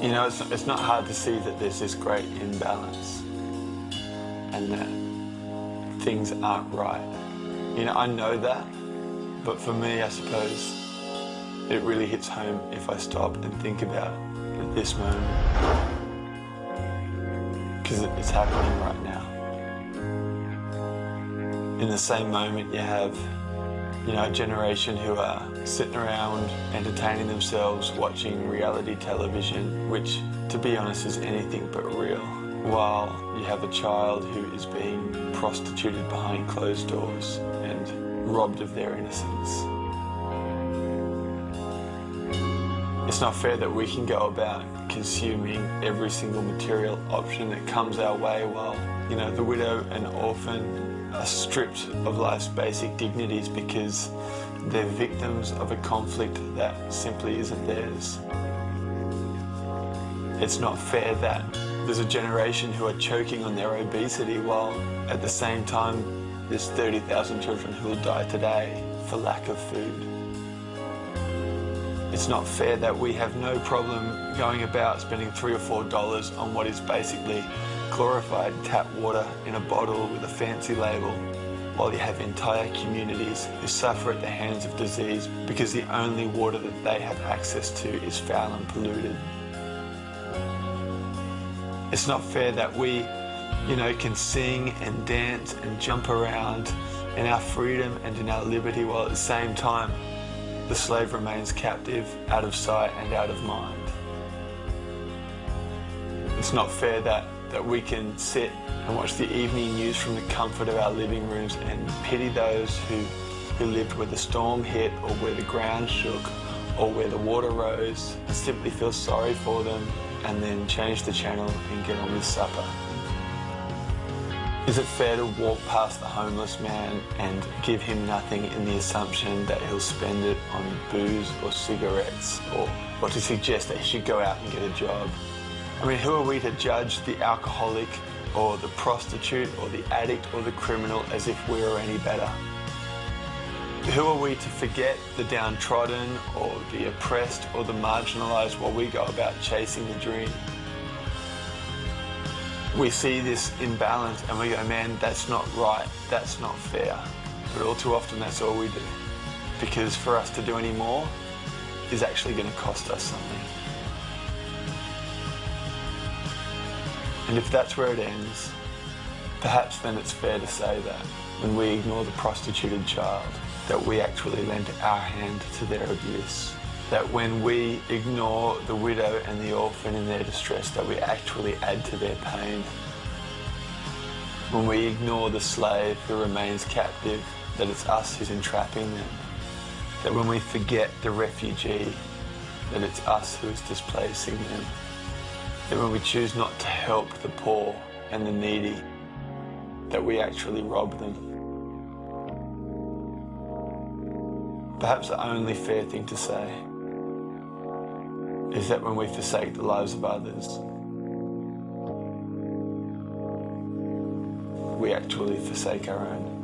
You know, it's not hard to see that there's this great imbalance and that things aren't right. You know, I know that, but for me, I suppose, it really hits home if I stop and think about this moment, because it's happening right now. In the same moment, you have, you know, a generation who are sitting around entertaining themselves, watching reality television, which, to be honest, is anything but real, while you have a child who is being prostituted behind closed doors and robbed of their innocence. It's not fair that we can go about consuming every single material option that comes our way while, you know, the widow and orphan are stripped of life's basic dignities because they're victims of a conflict that simply isn't theirs. It's not fair that there's a generation who are choking on their obesity while at the same time there's 30,000 children who will die today for lack of food. It's not fair that we have no problem going about spending $3 or $4 on what is basically glorified tap water in a bottle with a fancy label, while you have entire communities who suffer at the hands of disease because the only water that they have access to is foul and polluted. It's not fair that we, you know, can sing and dance and jump around in our freedom and in our liberty while at the same time the slave remains captive, out of sight and out of mind. It's not fair that we can sit and watch the evening news from the comfort of our living rooms and pity those who lived where the storm hit or where the ground shook or where the water rose and simply feel sorry for them and then change the channel and get on with supper. Is it fair to walk past the homeless man and give him nothing in the assumption that he'll spend it on booze or cigarettes, or to suggest that he should go out and get a job? I mean, who are we to judge the alcoholic or the prostitute or the addict or the criminal as if we are any better? Who are we to forget the downtrodden or the oppressed or the marginalised while we go about chasing the dream? We see this imbalance and we go, man, that's not right, that's not fair. But all too often that's all we do. Because for us to do any more is actually going to cost us something. And if that's where it ends, perhaps then it's fair to say that when we ignore the prostituted child, that we actually lend our hand to their abuse. That when we ignore the widow and the orphan in their distress, that we actually add to their pain. When we ignore the slave who remains captive, that it's us who's entrapping them. That when we forget the refugee, that it's us who is displacing them. That when we choose not to help the poor and the needy, that we actually rob them. Perhaps the only fair thing to say is that when we forsake the lives of others, we actually forsake our own.